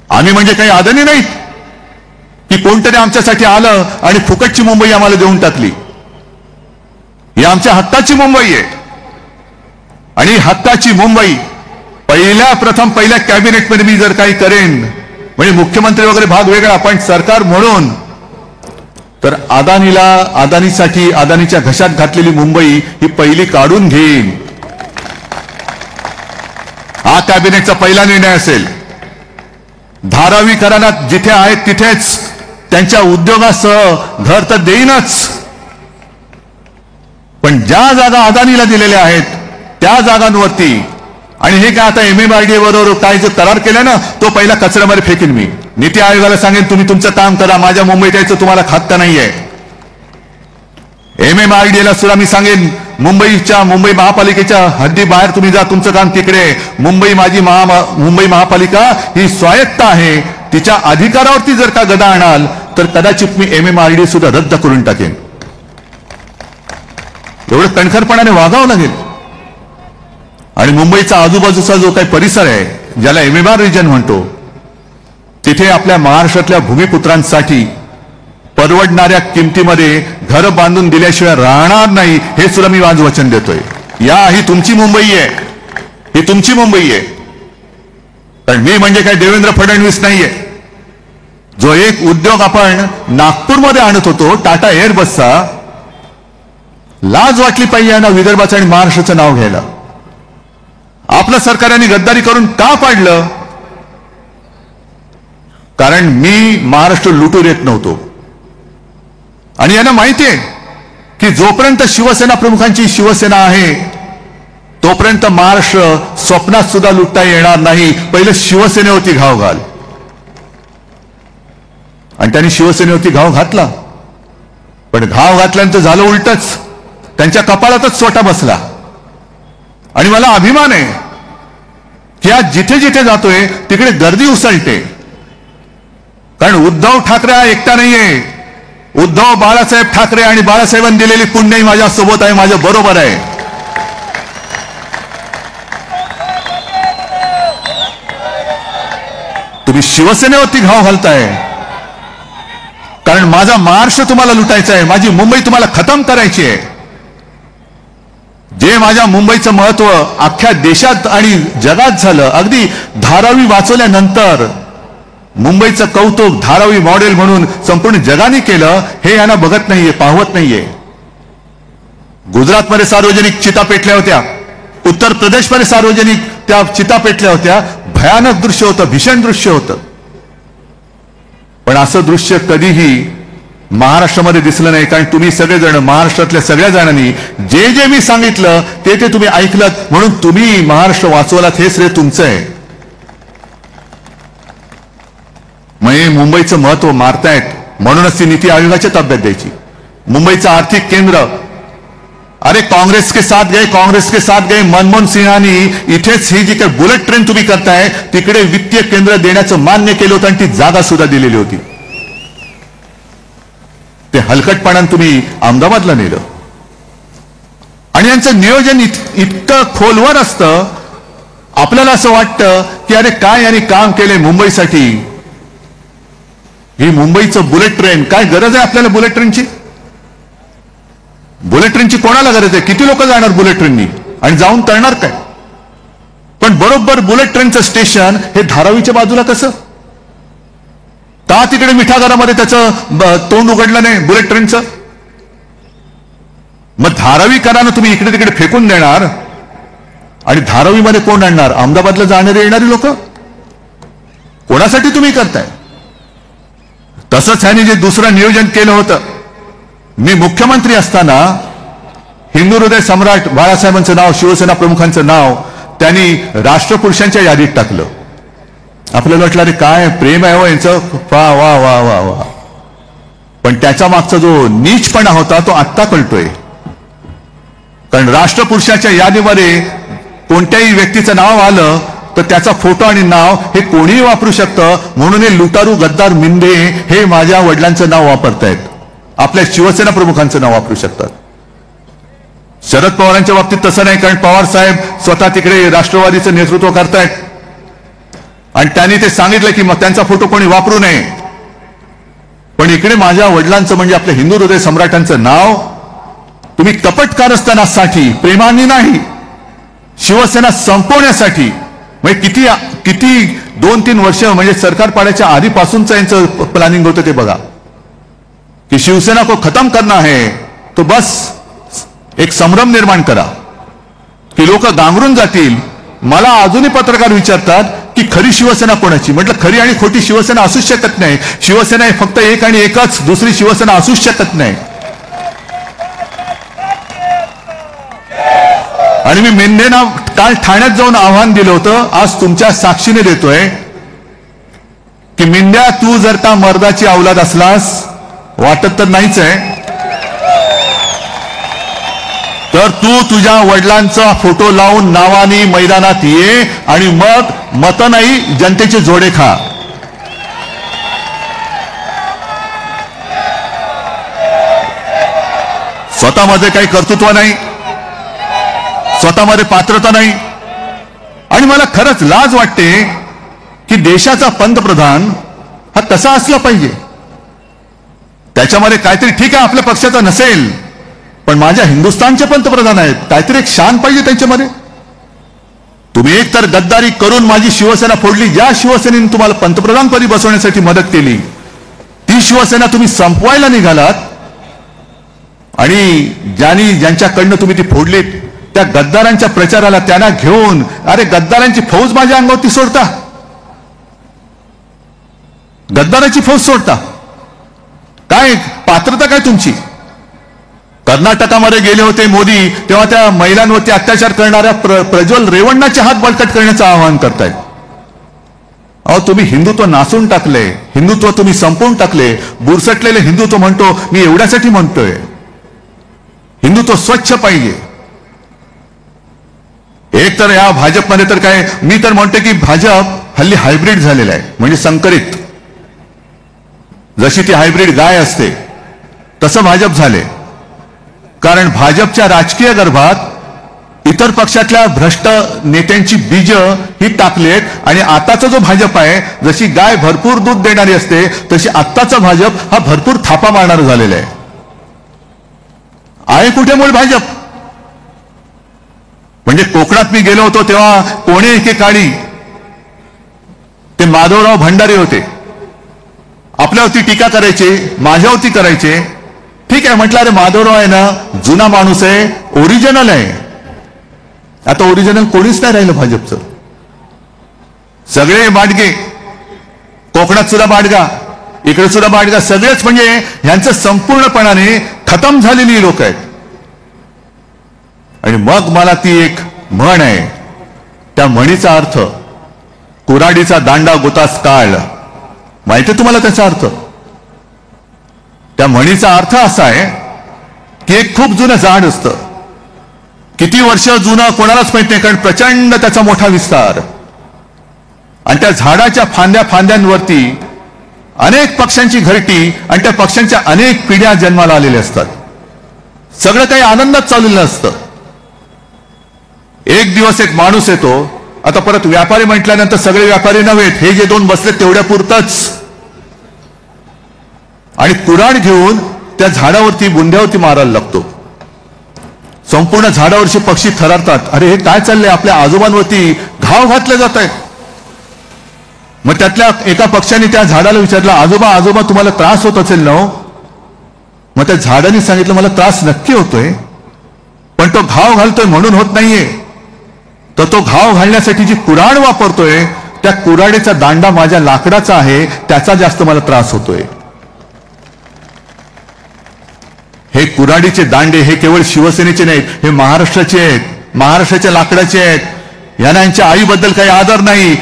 आम्ही म्हणजे काही अदानी नाहीत की कोणतरी आमच्यासाठी आलं आणि फुकटची मुंबई आम्हाला देऊन टाकली. ही आमच्या हक्काची मुंबई आहे, आणि हक्काची मुंबई पहिल्या कॅबिनेटमध्ये मी जर काही करेन, म्हणजे मुख्यमंत्री वगैरे भाग वेगळा, पण सरकार म्हणून तर अदानीसाठी अदानीच्या घशात घातलेली मुंबई ही पहिली काढून घेईन. हा कॅबिनेटचा पहिला निर्णय असेल. धारावी करारात जिथे आहेत तिथेच त्यांच्या उद्योगासह घर तर देईनच, पण ज्या जागा अदानीला दिलेल्या आहेत त्या जागांवरती, आणि हे काय आता MMRDA बरोबर काय जो करार केला ना, तो पहिला कचऱ्यामध्ये फेकीन मी. नीती आयोगाला सांगेन तुम्ही तुमचं काम करा, माझ्या मुंबईत यायचं तुम्हाला खातं नाहीये. MMRDA सुद्धा मी सांगेन, मुंबई महापालिकेच्या हद्दी बाहेर तुम्ही जा, तुमचं काम तिकडे. मुंबई महापालिका ही स्वायत्त आहे, तिच्या अधिकारावरती जर का गदा आणाल तर कदाचित मी MMRDA सुद्धा रद्द करून टाकेन. एवढं कणखरपणाने वागावं लागेल. आणि मुंबईचा आजूबाजूचा जो काही परिसर आहे, ज्याला MMR रिजन म्हणतो, तिथे आपल्या महाराष्ट्रातल्या भूमिपुत्रांसाठी परवडणाऱ्या किमतीमध्ये घर बांधून दिल्याशिवाय राहणार नाही, हे सुद्धा मी आज वचन देतोय. ही तुमची मुंबई आहे, ही तुमची मुंबई आहे. कारण मी म्हणजे काय देवेंद्र फडणवीस नाहीये. जो एक उद्योग आपण नागपूरमध्ये आणत होतो टाटा एअरबसचा, लाज वाटली पाहिजे ना विदर्भाचं आणि महाराष्ट्राचं नाव घ्यायला. आपलं सरकारने गद्दारी करून का पाडलं? कारण मी महाराष्ट्र लुटून येत नव्हतो. आणि यांना माहितीये की जोपर्यंत शिवसेना प्रमुखांची शिवसेना आहे तोपर्यंत महाराष्ट्र स्वप्नात सुद्धा लुटता येणार नाही. पहिलं शिवसेनेवरती घाव घाल. आणि त्यांनी शिवसेनेवरती घाव घातला. पण घाव घातल्यानंतर झालं उलटच, त्यांच्या कपाळातच स्वतः बसला. आणि मला अभिमान आहे की आज जिथे जिथे जातोय तिकडे गर्दी उसळते. कारण उद्धव ठाकरे हा एकटा नाहीये. उद्धव बाळासाहेब ठाकरे आणि बाळासाहेबांनी दिलेली पुण्यही माझ्या सोबत आहे, माझ्या बरोबर आहे. तुम्ही शिवसेनेवरती घाव घालताय कारण माझा महाराष्ट्र तुम्हाला लुटायचा आहे, माझी मुंबई तुम्हाला खतम करायची आहे. जे माझ्या मुंबईचं महत्व अख्ख्या देशात आणि जगात झालं, अगदी धारावी वाचवल्यानंतर मुंबईचं कौतुक धारावी मॉडेल म्हणून संपूर्ण जगाने केलं, हे यांना बघत नाहीये, पाहवत नाहीये. गुजरातमध्ये सार्वजनिक चिता पेटल्या होत्या, उत्तर प्रदेशमध्ये सार्वजनिक त्या चिता पेटल्या होत्या. भयानक दृश्य होतं, भीषण दृश्य होतं. पण असं दृश्य कधीही महाराष्ट्रामध्ये दिसलं नाही. कारण तुम्ही सगळेजण, महाराष्ट्रातल्या सगळ्या जणांनी जे जे मी सांगितलं ते ते तुम्ही ऐकलं, म्हणून तुम्ही महाराष्ट्र वाचवलात, हे श्रेय तुमचं आहे. मग मुंबईचं महत्व मारतायत, म्हणूनच ती नीती आयोगाच्या ताब्यात द्यायची. मुंबईचं आर्थिक केंद्र, अरे काँग्रेस के साथ गए, काँग्रेस के साथ गए. मनमोहन सिंहांनी इथेच ही जी काही बुलेट ट्रेन तुम्ही करताय तिकडे वित्तीय केंद्र देण्याचं मान्य केलं होतं आणि ती जागा सुद्धा दिलेली होती. ते हलकटपणाने तुम्ही अहमदाबादला नेलं. आणि यांचं नियोजन इतकं खोलवर असतं, आपल्याला असं वाटतं की अरे काय यांनी काम केलंय मुंबईसाठी. ही मुंबईचं बुलेट ट्रेन, काय गरज आहे आपल्याला बुलेट ट्रेनची? बुलेट ट्रेनची कोणाला गरज आहे? किती लोक जाणार बुलेट ट्रेननी आणि जाऊन तळणार काय? पण बरोबर बुलेट ट्रेनचं स्टेशन हे धारावीच्या बाजूला कसं? का तिकडे मिठागरामध्ये त्याचं तोंड उघडलं नाही बुलेट ट्रेनचं? मग धारावीकरांना तुम्ही इकडे तिकडे फेकून देणार आणि धारावीमध्ये कोण आणणार? अहमदाबादला जाणारे येणारी लोक. कोणासाठी तुम्ही करताय? तसंच ह्याने जे दुसरं नियोजन केलं होतं, मी मुख्यमंत्री असताना हिंदू हृदय सम्राट बाळासाहेबांचं नाव, शिवसेना प्रमुखांचं नाव त्यांनी राष्ट्रपुरुषांच्या यादीत टाकलं. आपल्याला वाटलं अरे काय प्रेम आहे हो यांचं, वा वा वा वा वा. पण त्याच्या मागचा जो नीचपणा होता तो आत्ता कळतोय. कारण राष्ट्रपुरुषाच्या यादीमध्ये कोणत्याही व्यक्तीचं नाव आलं तर त्याचा फोटो आणि नाव हे कोणीही वापरू शकतं. म्हणून हे लुटारू गद्दार मिंदे हे माझ्या वडिलांचं नाव वापरतायत, आपल्या शिवसेना प्रमुखांचं नाव वापरू शकतात. शरद पवारांच्या बाबतीत तसं नाही, कारण पवार साहेब स्वतः तिकडे राष्ट्रवादीचं नेतृत्व करतायत आणि त्यांनी ते सांगितलं की मग त्यांचा फोटो कोणी वापरू नये. पण इकडे माझ्या वडिलांचं म्हणजे आपल्या हिंदू हृदय सम्राटांचं नाव तुम्ही कपट कारस्थानासाठी, प्रेमाने नाही, शिवसेना संपवण्यासाठी, म्हणजे किती 2-3 वर्ष म्हणजे सरकार पाडायच्या आधीपासूनचं यांचं प्लॅनिंग होतं ते बघा. कि शिवसेना को खत्म करना है तो बस एक संभ्रम निर्माण करा की लोक गांगरून जातील. मला अजूनही पत्रकार विचारतात की खरी शिवसेना कोणाची? म्हटलं खरी आणि खोटी शिवसेना असूच शकत नाही. शिवसेना ही फक्त एक आणि एकच, दुसरी शिवसेना असूच शकत नाही. आणि मी मेंढेना काल ठाण्यात जाऊन आव्हान दिलं होतं, आज तुमच्या साक्षीने देतोय की मेंढ्या, तू जर का मर्दाची औलाद असलास, वाटत तर नाहीच आहे, तर तू तुझ्या वडिलांचा फोटो लावून नावानी मैदानात ये आणि मग मत नाही जनतेचे जोडे खा. स्वतःमध्ये काही कर्तृत्व नाही, स्वतःमध्ये पात्रता नाही. आणि मला खरंच लाज वाटते की देशाचा पंतप्रधान हा कसा असला पाहिजे. त्याच्यामध्ये काहीतरी ठीक आहे आपल्या पक्षाचा नसेल, पण माझ्या हिंदुस्थानचे पंतप्रधान आहेत, काहीतरी एक शान पाहिजे त्यांच्यामध्ये. तुम्ही एक तर गद्दारी करून माझी शिवसेना फोडली. ज्या शिवसेनेने तुम्हाला पंतप्रधानपदी बसवण्यासाठी मदत केली ती शिवसेना तुम्ही संपवायला निघालात, आणि ज्यांच्याकडनं तुम्ही ती फोडलीत त्या गद्दारांच्या प्रचाराला त्यांना घेऊन अरे गद्दारांची फौज माझ्या अंगावरती सोडता, गद्दाराची फौज सोडता. काय पात्रता काय तुमची? कर्नाटकामध्ये गेले होते मोदी, तेव्हा त्या महिलांवरती अत्याचार करणाऱ्या प्रज्वल रेवण्णाचे हात बळकट करण्याचं आवाहन करतायत. अहो तुम्ही हिंदुत्व नासून टाकले, हिंदुत्व तुम्ही संपवून टाकले. बुरसटलेले हिंदुत्व म्हणतो मी एवढ्यासाठी म्हणतोय, हिंदुत्व स्वच्छ पाहिजे. एक तर या भाजपमध्ये तर काय, मी तर म्हणतो की भाजप हल्ली हायब्रिड झालेला आहे, म्हणजे संकरित. जशी ती हायब्रिड गाय असते तसं भाजप झाले. कारण भाजपच्या राजकीय गर्भात इतर पक्षातल्या भ्रष्ट नेत्यांची बीज ही टाकलेत, आणि आताचा जो भाजप आहे, जशी गाय भरपूर दूध देणारी असते तशी आत्ताचा भाजप हा भरपूर थापा मारणारा झालेला आहे. कुठे मूळ भाजप? म्हणजे कोकणात मी गेलो होतो तेव्हा कोणे एकेकाळी ते माधवराव भंडारी होते, आपल्यावरती टीका करायचे, माझ्यावरती करायचे. ठीक आहे म्हटलं, अरे माधवराव आहे ना जुना माणूस आहे, ओरिजिनल आहे. आता ओरिजिनल कोणीच नाही राहिलं भाजपचं. सगळे बाडगे, कोकणात सुद्धा बाडगा, इकडे सुद्धा बाडगा, सगळेच म्हणजे यांचं संपूर्णपणाने खतम झालेली लोक आहेत. आणि मग मला ती एक म्हण आहे, त्या म्हणीचा अर्थ कुऱ्हाडीचा दांडा गोतास काळ. माहिती तुम्हाला त्याचा अर्थ? त्या म्हणीचा अर्थ असा आहे की एक खूप जुनं झाड असतं, किती वर्ष जुनं कोणालाच माहित नाही, कारण प्रचंड त्याचा मोठा विस्तार, आणि त्या झाडाच्या फांद्यांवरती अनेक पक्ष्यांची घरटी, आणि त्या पक्ष्यांच्या अनेक पिढ्या जन्माला आलेल्या असतात. सगळं काही आनंदात चाललेलं असतं. एक दिवस एक माणूस येतो. आता परत व्यापारी म्हटल्यानंतर सगळे व्यापारी नव्हेत, हे जे दोन बसले तेवढ्या पुरतच, आणि कुऱ्हाड घेऊन त्या झाडावरती बुंध्यावरती मारायला लागतो. संपूर्ण झाडावरचे पक्षी थरारतात. अरे हे काय चाललंय? आपल्या आजोबांवरती घाव घातले जात आहेत. मग त्यातल्या एका पक्षाने त्या झाडाला विचारलं, आजोबा आजोबा तुम्हाला त्रास होत असेल ना? मग त्या झाडाने सांगितलं, मला त्रास नक्की होतोय, पण तो घाव घालतोय म्हणून होत नाहीये, तर तो घाव घालण्यासाठी जी कुऱ्हाड वापरतोय त्या कुऱ्हाडीचा दांडा माझ्या लाकडाचा आहे, त्याचा जास्त मला त्रास होतोय. हे कुऱ्हाडीचे दांडे हे केवळ शिवसेनेचे नाहीत, हे महाराष्ट्राचे आहेत, महाराष्ट्राच्या लाकडाचे आहेत. यांना यांच्या आईबद्दल काही आदर नाही.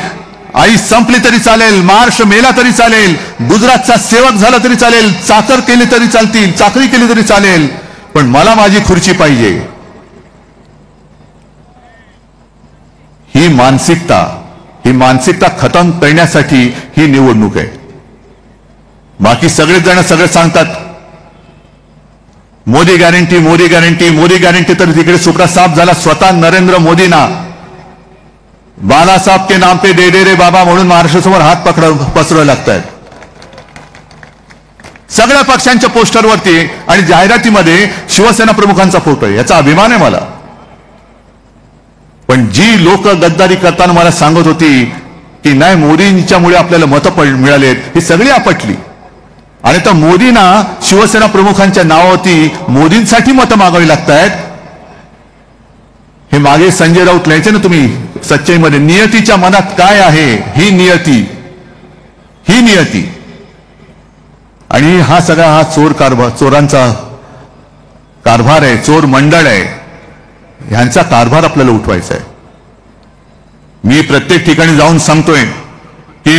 आई संपली तरी चालेल, महाराष्ट्र मेला तरी चालेल, गुजरातचा सेवक झाला तरी चालेल, चाकर केली तरी चालतील, चाकरी केली तरी चालेल, पण मला माझी खुर्ची पाहिजे. ही मानसिकता खतम करण्यासाठी ही निवडणूक आहे. बाकी सगळेच जण सगळं सांगतात Modi guarantee Modi guarantee Modi guarantee, तर तिकडे सुपरा साफ झाला. स्वतः नरेंद्र मोदींना बाला साहब के नाम पे दे रे बाबा म्हणून महाराष्ट्रासमोर हात पसरवावे लागतात. सगळ्या पक्षांच्या पोस्टरवरती आणि जाहिरातीमध्ये शिवसेना प्रमुखांचा फोटो आहे. याचा अभिमान आहे मला. पण जी लोक गद्दारी करताना मला सांगत होती की नाही मोदींच्यामुळे आपल्याला मतं मिळालेत, ही सगळी आपटली. आणि तर मोदींना शिवसेना प्रमुखांच्या नावावरती मोदींसाठी मतं मागावी लागतायत. हे मागे संजय राऊत लिहायचे ना तुम्ही सच्चाईमध्ये, नियतीच्या मनात काय आहे, ही नियती. आणि हा सगळा चोरांचा कारभार आहे, चोर मंडळ आहे. ह्यांचा कारभार आपल्याला उठवायचा आहे. मी प्रत्येक ठिकाणी जाऊन सांगतोय की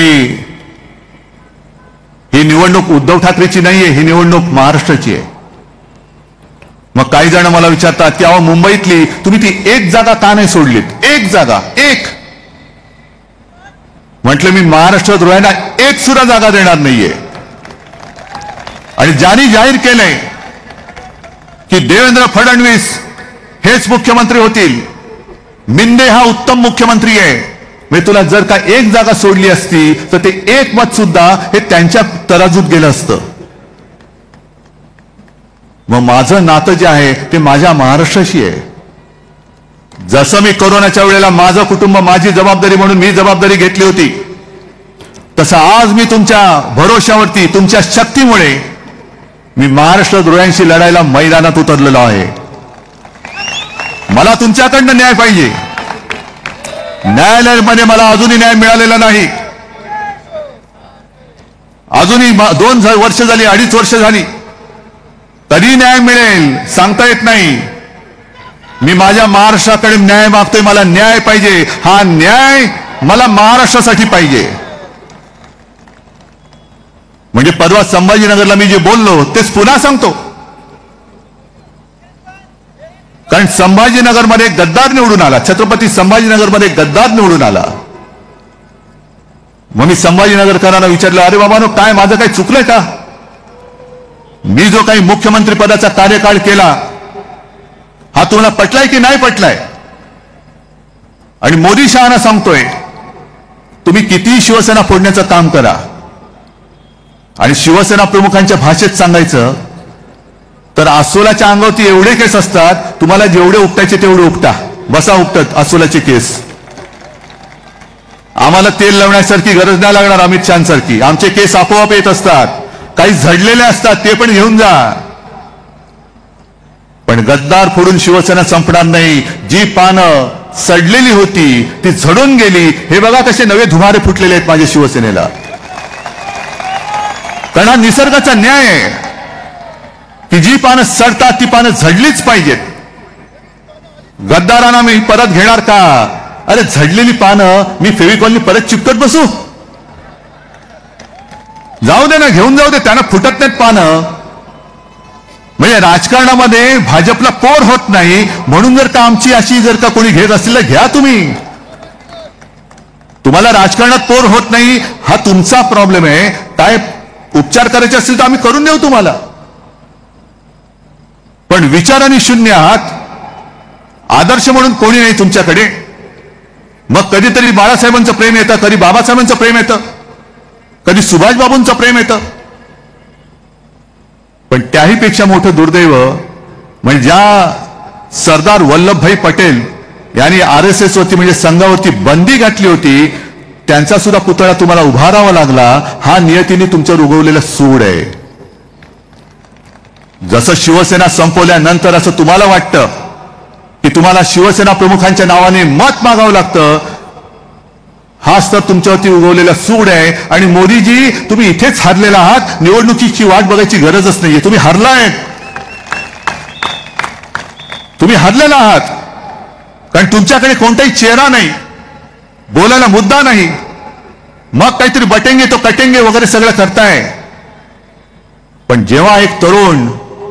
ही निवडणूक उद्धव ठाकरेची नाहीये, ही निवडणूक महाराष्ट्राची आहे. मग काही जण मला विचारतात की अहो मुंबईतली तुम्ही ती एक जागा का नाही सोडलीत? एक जागा, एक. म्हटलं मी महाराष्ट्रात रोहायला एक सुद्धा जागा देणार नाहीये. आणि ज्यांनी जाहीर केलंय की देवेंद्र फडणवीस हेच मुख्यमंत्री होतील, मिंदे हा उत्तम मुख्यमंत्री आहे, मी तुला जर का एक जागा सोडली असती तर ते एक मत सुद्धा हे त्यांच्या तराजूत गेलं असतं. मग माझं नातं जे आहे ते माझ्या महाराष्ट्राशी आहे. जसं मी कोरोनाच्या वेळेला माझं कुटुंब माझी जबाबदारी म्हणून मी जबाबदारी घेतली होती, तसं आज मी तुमच्या भरोशावरती तुमच्या शक्तीमुळे मी महाराष्ट्र द्रोह्यांशी लढायला मैदानात उतरलेलो आहे. मला तुमच्याकडनं न्याय पाहिजे. न्यायालयामध्ये मला अजूनही न्याय मिळालेला नाही. अजूनही 2 वर्ष झाली, 2.5 वर्ष झाली, तरी न्याय मिळेल सांगता येत नाही. मी माझ्या महाराष्ट्राकडे न्याय मागतोय. मला न्याय पाहिजे. हा न्याय मला महाराष्ट्रासाठी पाहिजे. म्हणजे परवा संभाजीनगरला मी जे बोललो तेच पुन्हा सांगतो. कारण संभाजीनगरमध्ये गद्दार निवडून आला, छत्रपती संभाजीनगरमध्ये गद्दार निवडून आला. मग मी संभाजीनगरकरांना विचारलं, अरे बाबा नो, काय माझं काही चुकलंय का? मी जो काही मुख्यमंत्री पदाचा कार्यकाळ केला हा तुम्हाला पटलाय की नाही पटलाय? आणि मोदी शहाना सांगतोय तुम्ही कितीही शिवसेना फोडण्याचं काम करा, आणि शिवसेना प्रमुखांच्या भाषेत सांगायचं तर अस्सोलाच्या अंगावरती एवढे केस असतात, तुम्हाला जेवढे उपटायचे तेवढे उपटा, बसा उपटत अस्सोलाचे केस. आम्हाला तेल लावण्यासारखी गरज नाही लागणार अमित शहांसारखी. आमचे केस आपोआप येत असतात. काही झडलेले असतात ते पण घेऊन जा. पण गद्दार फोडून शिवसेना संपणार नाही. जी पानं सडलेली होती ती झडून गेली. हे बघा कसे नवे धुमारे फुटलेले आहेत माझ्या शिवसेनेला. कारण हा निसर्गाचा न्याय आहे की जी पानं सडतात ती पानं झडलीच पाहिजेत. गद्दारांना मी परत घेणार का? अरे झडलेली पानं मी फेविकॉलनी परत चिपकत बसू? जाऊ दे ना, घेऊन जाऊ दे, त्यांना फुटत नाहीत पानं. म्हणजे राजकारणामध्ये भाजपला पोर होत नाही म्हणून जर का आमची अशी जर का कोणी घेत असेल तर घ्या तुम्ही. तुम्हाला राजकारणात पोर होत नाही हा तुमचा प्रॉब्लेम आहे. काय उपचार करायचे असतील तर आम्ही करून देऊ तुम्हाला, पण विचाराने शून्य आहात. आदर्श म्हणून कोणी नाही तुमच्याकडे. मग कधीतरी बाळासाहेबांचं प्रेम येतं, कधी बाबासाहेबांचं प्रेम येतं, कधी सुभाषबाबूंचं प्रेम येतं. पण त्याहीपेक्षा मोठं दुर्दैव म्हणजे ज्या सरदार वल्लभभाई पटेल यांनी RSS वरती म्हणजे संघावरती बंदी घातली होती त्यांचा सुद्धा पुतळा तुम्हाला उभारावा लागला. हा नियतीने तुमच्यावर उगवलेला सूड आहे. जसं शिवसेना संपवल्यानंतर असं तुम्हाला वाटतं की तुम्हाला शिवसेना प्रमुखांच्या नावाने मत मागावं लागतं, हाच तर तुमच्यावरती उगवलेला सूड आहे. आणि मोदीजी तुम्ही इथेच हारलेला आहात. निवडणुकीची वाट बघायची गरजच नाहीये. तुम्ही हारलाय, तुम्ही हारलेला आहात. कारण तुमच्याकडे कोणताही चेहरा नाही, बोलायला मुद्दा नाही. मग काहीतरी बटेंगे तो कटेंगे वगैरे सगळं करताय. पण जेव्हा एक तरुण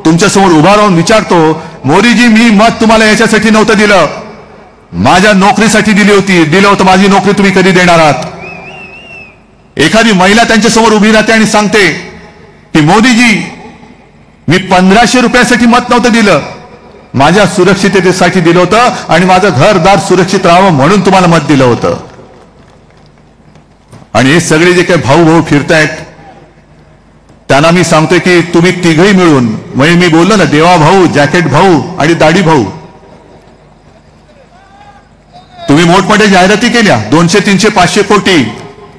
तुमच्यासमोर उभा राहून विचारतो, मोदीजी मी मत तुम्हाला याच्यासाठी नव्हतं दिलं, माझ्या नोकरीसाठी दिलं होतं, माझी नोकरी तुम्ही कधी देणार आहात? एखादी महिला त्यांच्यासमोर उभी राहते आणि सांगते की मोदीजी मी 1500 रुपयासाठी मत नव्हतं दिलं, माझ्या सुरक्षिततेसाठी दिलं होतं आणि माझं घरदार सुरक्षित राहावं म्हणून तुम्हाला मत दिलं होतं. आणि हे सगळे जे काही भाऊ भाऊ फिरतायत त्यांना मी सांगतोय की तुम्ही तिघही मिळून, म्हणजे मी बोललो ना, देवा भाऊ, जॅकेट भाऊ आणि दाढी भाऊ, तुम्ही मोठमोठ्या जाहिराती केल्या, 200, 300, 500 कोटी,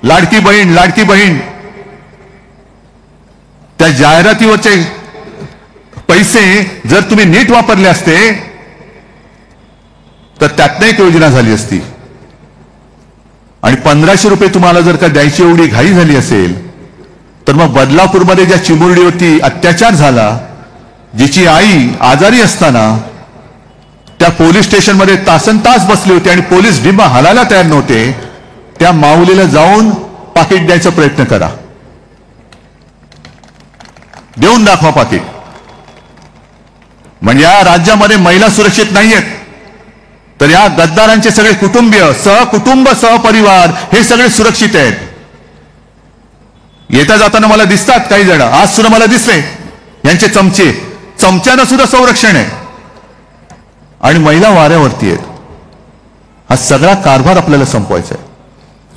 लाडकी बहीण, लाडकी बहीण. त्या जाहिरातीवरचे पैसे जर तुम्ही नीट वापरले असते तर त्यातनं एक योजना झाली असती. आणि 1500 रुपये तुम्हाला जर का द्यायची एवढी घाई झाली असेल तर मग बदलापूरमध्ये ज्या चिमुरडीवरती अत्याचार झाला, जिची आई आजारी असताना त्या पोलीस स्टेशनमध्ये तासनतास बसले होते आणि पोलीस डिंबा हलायला तयार नव्हते, त्या माऊलीला जाऊन पाकिट द्यायचा प्रयत्न करा. देऊन दाखवा पाकिट. म्हणजे या राज्यामध्ये महिला सुरक्षित नाहीयेत तर या गद्दारांचे सगळे कुटुंबीय, सहकुटुंब, सहपरिवार हे सगळे सुरक्षित आहेत. येता जाताना मला दिसतात काही जण, आज सुद्धा मला दिसले यांचे चमचे, चमच्यांना सुद्धा संरक्षण आहे आणि महिला वाऱ्यावरती आहेत. हा सगळा कारभार आपल्याला संपवायचा आहे.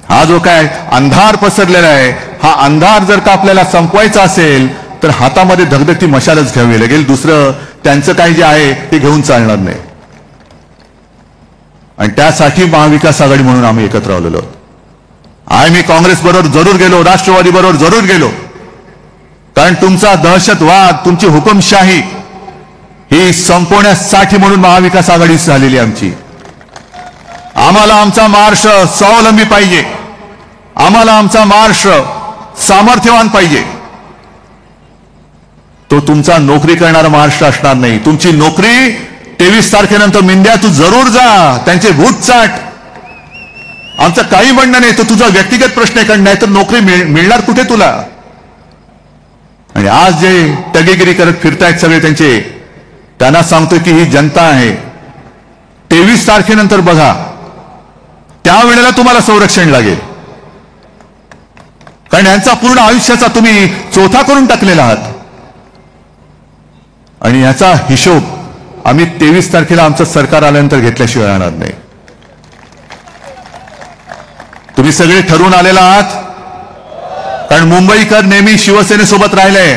हा जो काय अंधार पसरलेला आहे, हा अंधार जर का आपल्याला संपवायचा असेल तर हातामध्ये धगधगती मशालच घ्यावी लागेल. दुसरं त्यांचं काही जे आहे ते घेऊन चालणार नाही. आणि त्यासाठी महाविकास आघाडी म्हणून आम्ही एकत्र आलेलो आहोत. मी काँग्रेस बरोबर जरूर गेलो, राष्ट्रवादी बरोबर जरूर गेलो, कारण तुमचा दहशतवाद, तुमची हुकुमशाही ही संपवण्यासाठी म्हणून महाविकास आघाडी झालेली आमची. आम्हाला आमचा महाराष्ट्र स्वावलंबी पाहिजे, आम्हाला आमचा महाराष्ट्र सामर्थ्यवान पाहिजे. तो तुमचा नोकरी करणारा महाराष्ट्र असणार नाही. तुमची नोकरी 23 तारखेनंतर मिंद्या तू जरूर जा, त्यांचे भूत चाट. आमचं काही म्हणणं नाही, तो तुझा व्यक्तिगत प्रश्न आहे, कारण नाही तर नोकरी मिळणार कुठे तुला. आणि आज जे टगेगिरी करत फिरतायत सगळे त्यांचे, त्यांना सांगतोय की ही जनता आहे. 23 तारखेनंतर बघा, त्यावेळेला तुम्हाला संरक्षण लागेल, कारण यांचा पूर्ण आयुष्याचा तुम्ही चोथा करून टाकलेला आहात. आणि याचा हिशोब आम्ही 23 तारखेला आमचं सरकार आल्यानंतर घेतल्याशिवाय राहणार नाही. तुम्ही सगळे ठरवून आलेला आहात, कारण मुंबईकर नेहमी शिवसेनेसोबत राहिले.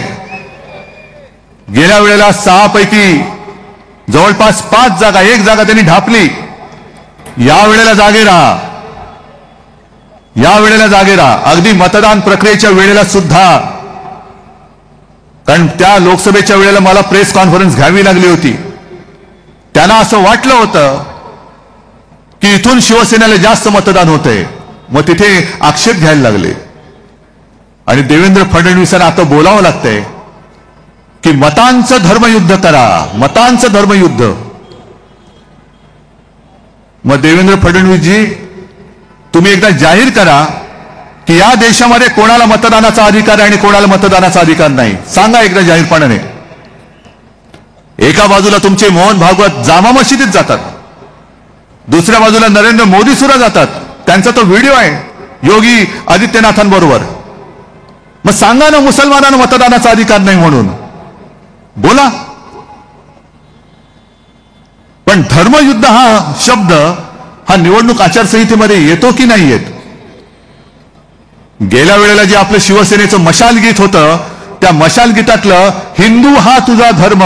गेल्या वेळेला 6 पैकी जवळपास 5 जागा, 1 जागा त्यांनी ढापली. यावेळेला जागे राहा, यावेळेला जागे राहा. अगदी मतदान प्रक्रियेच्या वेळेला सुद्धा, कारण त्या लोकसभेच्या वेळेला मला प्रेस कॉन्फरन्स घ्यावी लागली होती. त्यांना असं वाटलं होतं की इथून शिवसेनेला जास्त मतदान होतंय, मग तिथे आक्षेप घ्यायला लागले. आणि देवेंद्र फडणवीसांना आता बोलावं लागतंय की मतांचं धर्मयुद्ध करा, मतांचं धर्मयुद्ध. मग देवेंद्र फडणवीसजी, तुम्ही एकदा जाहीर करा की या देशामध्ये कोणाला मतदानाचा अधिकार आहे आणि कोणाला मतदानाचा अधिकार नाही. सांगा एकदा जाहीरपणाने. एका बाजूला तुमचे मोहन भागवत जामा मशिदीत जातात, दुसऱ्या बाजूला नरेंद्र मोदी सुद्धा जातात. त्यांचा तो व्हिडिओ आहे योगी आदित्यनाथांबरोबर. मग सांगा ना मुसलमानांना मतदानाचा अधिकार नाही म्हणून, बोला. पण धर्मयुद्ध हा शब्द हा निवडणूक आचारसंहितेमध्ये येतो की नाही येत? गेल्या वेळेला जे आपलं शिवसेनेचं मशाल गीत होतं, त्या मशाल गीतातलं हिंदू हा तुझा धर्म,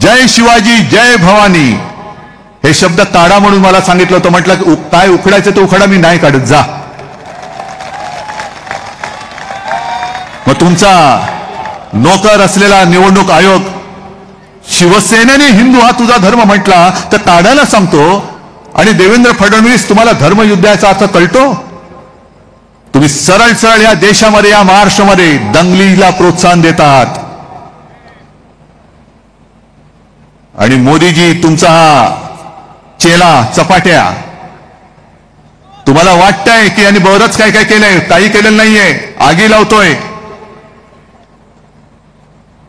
जय शिवाजी जय भवानी हे शब्द काढा म्हणून मला सांगितलं होतं. म्हटलं काय उखडायचं तो उखडा, मी नाही काढत, जा. मग तुमचा नोकर असलेला निवडणूक आयोग शिवसेनेने हिंदू हा तुझा धर्म म्हटला तर काढायला सांगतो. आणि देवेंद्र फडणवीस, तुम्हाला धर्मयुद्धाचा अर्थ कळतो? तुम्ही सरळ सरळ या देशामध्ये, या महाराष्ट्रामध्ये दंगलीला प्रोत्साहन देतात. आणि मोदीजी, तुमचा हा चेला चपाट्या, तुम्हाला वाटतंय की यांनी बरंच काय काय केलंय, काही केलेलं नाहीये, आगी लावतोय.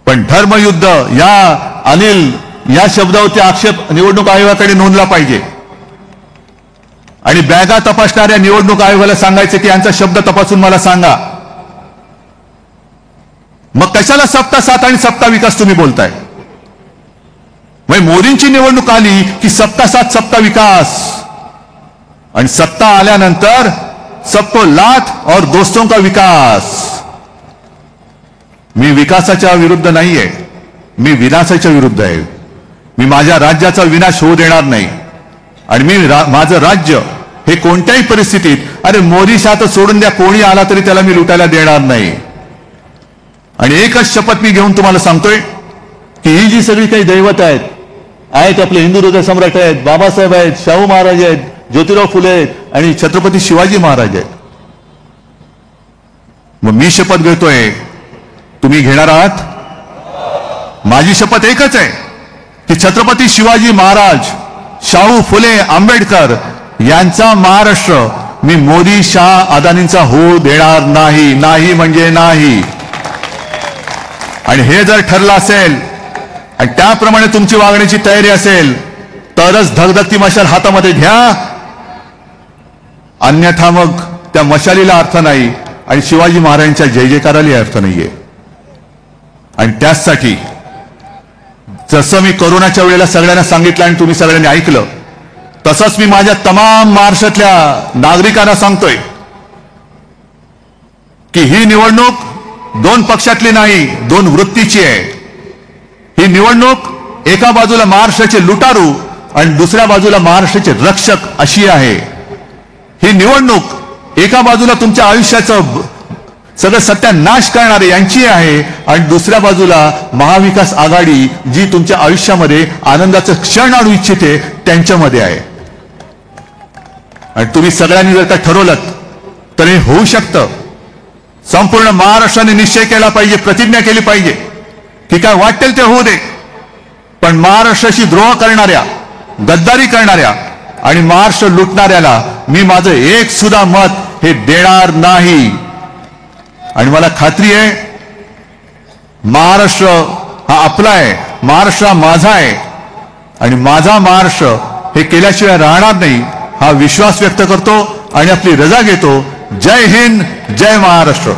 पण धर्मयुद्ध या अनिल या शब्दावरती आक्षेप निवडणूक आयोगाकडे नोंदला पाहिजे. आणि बॅगा तपासणाऱ्या निवडणूक आयोगाला सांगायचं की यांचा शब्द तपासून मला सांगा. मग कशाला सत्ता साथ आणि सत्ता विकास तुम्ही बोलताय? मग मोदींची निवडणूक आली की सत्ता साथ सत्ता विकास, आणि सत्ता आल्यानंतर सबको लाथ और दोस्तों का विकास. मी विकासाच्या विरुद्ध नाहीये, मी विनाशाच्या विरुद्ध आहे. मी माझ्या राज्याचा विनाश होऊ देणार नाही. आणि मी माझं राज्य हे कोणत्याही परिस्थितीत, अरे मोदी शाह सोडून द्या, कोणी आला तरी त्याला मी लुटायला देणार नाही. आणि एकच शपथ मी घेऊन तुम्हाला सांगतोय की ही जी सगळी काही दैवत आहेत आपले हिंदू हृदय सम्राट आहेत, बाबासाहेब आहेत, शाहू महाराज आहेत, ज्योतिराव फुले आहेत आणि छत्रपती शिवाजी महाराज आहेत. मग मी शपथ घेतोय, तुम्ही घेणार आहात? माझी शपथ एकच आहे की छत्रपती शिवाजी महाराज, शाहू फुले, आंबेडकर यांचा महाराष्ट्र मी मोदी शाह अदानींचा होऊ देणार नाही. नाही म्हणजे नाही. आणि हे जर ठरलं असेल आणि त्याप्रमाणे तुमची वागण्याची तयारी असेल तरच धगधगती मशाल हातामध्ये घ्या, अन्यथा मग त्या मशालीला अर्थ नाही आणि शिवाजी महाराजांच्या जय जयकाराला अर्थ नाहीये. आणि त्याचसाठी जसं मी कोरोनाच्या वेळेला सगळ्यांना सांगितलं आणि तुम्ही सगळ्यांनी ऐकलं, तसंच मी माझ्या तमाम महाराष्ट्रातल्या नागरिकांना सांगतोय की ही निवडणूक दोन पक्षातली नाही, दोन वृत्तीची आहे. ही निवडणूक एका बाजूला महाराष्ट्राचे लुटारू आणि दुसऱ्या बाजूला महाराष्ट्राचे रक्षक अशी आहे. ही निवडणूक एका बाजूला तुमच्या आयुष्याचं सगळं सत्यानाश करणारे यांची आहे आणि दुसऱ्या बाजूला महाविकास आघाडी जी तुमच्या आयुष्यामध्ये आनंदाचं क्षण आणू इच्छिते त्यांच्यामध्ये आहे. आणि तुम्ही सगळ्यांनी जर का ठरवलं तर हे होऊ शकतं. संपूर्ण महाराष्ट्राने निश्चय केला पाहिजे, प्रतिज्ञा केली पाहिजे की काय वाटेल ते होऊ दे, पण महाराष्ट्राशी द्रोह करणाऱ्या, गद्दारी करणाऱ्या आणि महाराष्ट्र लुटणाऱ्याला मी माझं एक सुद्धा मत हे देणार नाही. आणि मला खात्री आहे महाराष्ट्र हा आपला आहे, महाराष्ट्र हा माझा आहे आणि माझा महाराष्ट्र हे केल्याशिवाय राहणार नाही हा विश्वास व्यक्त करतो आणि आपली रजा घेतो. जय हिंद, जय महाराष्ट्र.